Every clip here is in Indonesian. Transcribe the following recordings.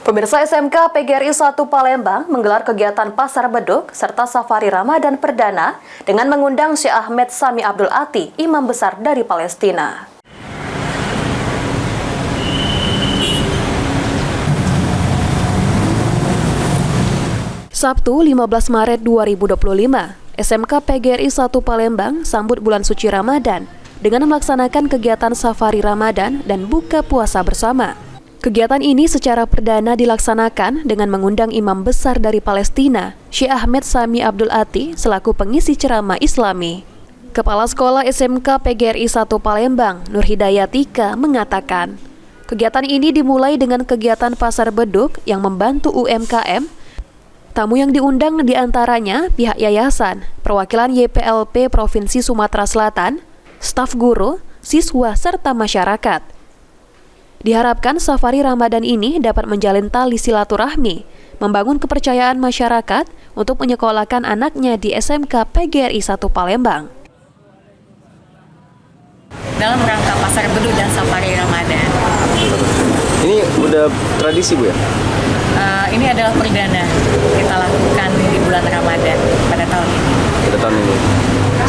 Pemirsa, SMK PGRI 1 Palembang menggelar kegiatan Pasar Beduk serta Safari Ramadan Perdana dengan mengundang Syekh Ahmed Sami Abdul Ati, Imam Besar dari Palestina. Sabtu 15 Maret 2025, SMK PGRI 1 Palembang sambut bulan suci Ramadan dengan melaksanakan kegiatan Safari Ramadan dan buka puasa bersama. Kegiatan ini secara perdana dilaksanakan dengan mengundang Imam Besar dari Palestina, Syekh Ahmed Sami Abdul Ati, selaku pengisi ceramah Islami. Kepala Sekolah SMK PGRI 1 Palembang, Nur Hidayatika, mengatakan, kegiatan ini dimulai dengan kegiatan Pasar Beduk yang membantu UMKM. Tamu yang diundang diantaranya pihak yayasan, perwakilan YPLP Provinsi Sumatera Selatan, staf guru, siswa, serta masyarakat. Diharapkan safari Ramadan ini dapat menjalin tali silaturahmi, membangun kepercayaan masyarakat untuk menyekolahkan anaknya di SMK PGRI 1 Palembang. Dalam rangka Pasar Beduk dan Safari Ramadan. Ini udah tradisi, Bu, ya? Ini adalah perdana kita lakukan di bulan Ramadan pada tahun ini. Pada tahun ini.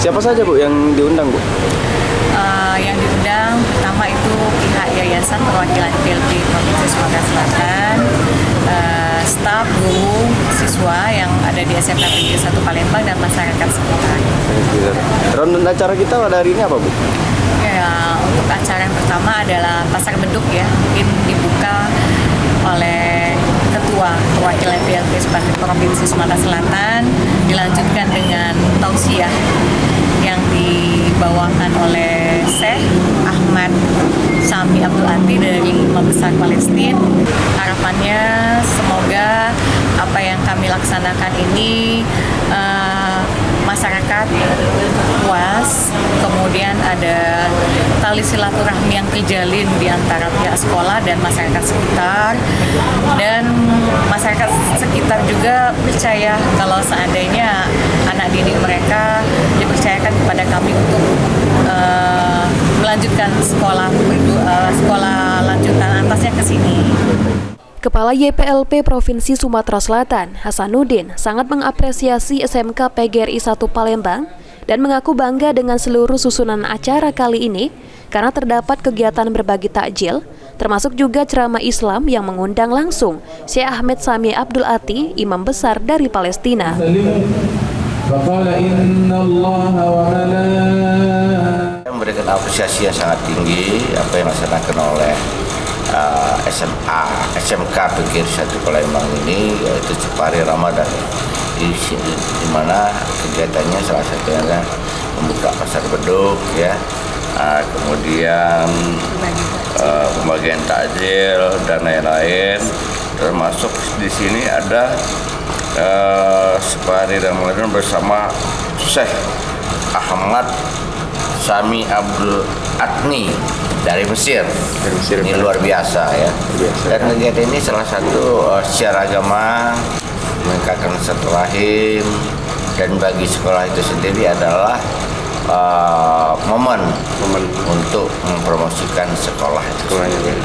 Siapa saja, Bu, yang diundang, Bu? Yang diundang pertama itu pihak yayasan perwakilan YPLP Provinsi Sumatera Selatan, staf, guru, siswa yang ada di SMK PGRI 1 Palembang dan masyarakat sekitar. Rundown acara kita pada hari ini apa, Bu? Ya, untuk acara yang pertama adalah Pasar Beduk ya, mungkin dibuka oleh Ketua Perwakilan YPLP Provinsi Sumatera Selatan, dilanjutkan dengan tausiah yang dibawakan oleh Syekh Ahmed Sami Abdul Ati dari Imam Besar Palestina. Harapannya semoga apa yang kami laksanakan ini masyarakat puas, kemudian ada tali silaturahmi yang terjalin di antara pihak sekolah dan masyarakat sekitar, dan masyarakat sekitar juga percaya kalau seandainya anak didik mereka dipercayakan kepada kami untuk melanjutkan sekolah lanjutan atasnya ke sini. Kepala YPLP Provinsi Sumatera Selatan, Hasanuddin, sangat mengapresiasi SMK PGRI 1 Palembang dan mengaku bangga dengan seluruh susunan acara kali ini karena terdapat kegiatan berbagi takjil, termasuk juga ceramah Islam yang mengundang langsung Syekh Ahmed Sami Abdul Ati, Imam Besar dari Palestina. Memberikan apresiasi yang sangat tinggi apa yang dilaksanakan oleh SMK PGRI 1 Palembang ini, yaitu Safari Ramadan, di mana kegiatannya salah satunya adalah membuka Pasar Beduk, ya, kemudian pembagian takjil dan lain-lain, termasuk di sini ada Safari Ramadan bersama Syekh Ahmed Sami Abdul Ati dari Mesir. Ini luar biasa, ya. Dan kegiatan ini salah satu secara agama meningkatkan silaturahim, dan bagi sekolah itu sendiri adalah momen untuk mempromosikan sekolah itu sendiri.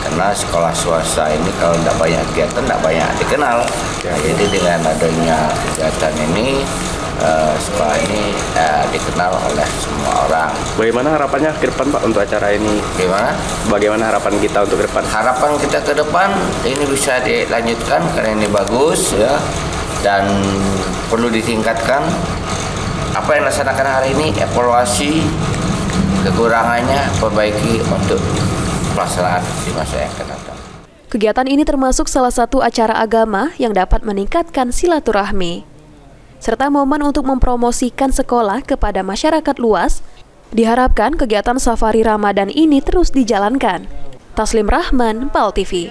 Karena sekolah swasta ini kalau tidak banyak kegiatan, tidak banyak dikenal. Jadi dengan adanya kegiatan ini, sekolah ini dikenal oleh semua orang. Bagaimana harapannya ke depan, Pak, untuk acara ini? Bagaimana harapan kita untuk ke depan? Harapan kita ke depan ini bisa dilanjutkan karena ini bagus, ya, dan perlu ditingkatkan. Apa yang dilaksanakan hari ini, evaluasi kekurangannya, perbaiki untuk pelaksanaan di masa yang akan datang. Kegiatan ini termasuk salah satu acara agama yang dapat meningkatkan silaturahmi, serta momen untuk mempromosikan sekolah kepada masyarakat luas. Diharapkan kegiatan Safari Ramadan ini terus dijalankan. Taslim Rahman, PAL TV.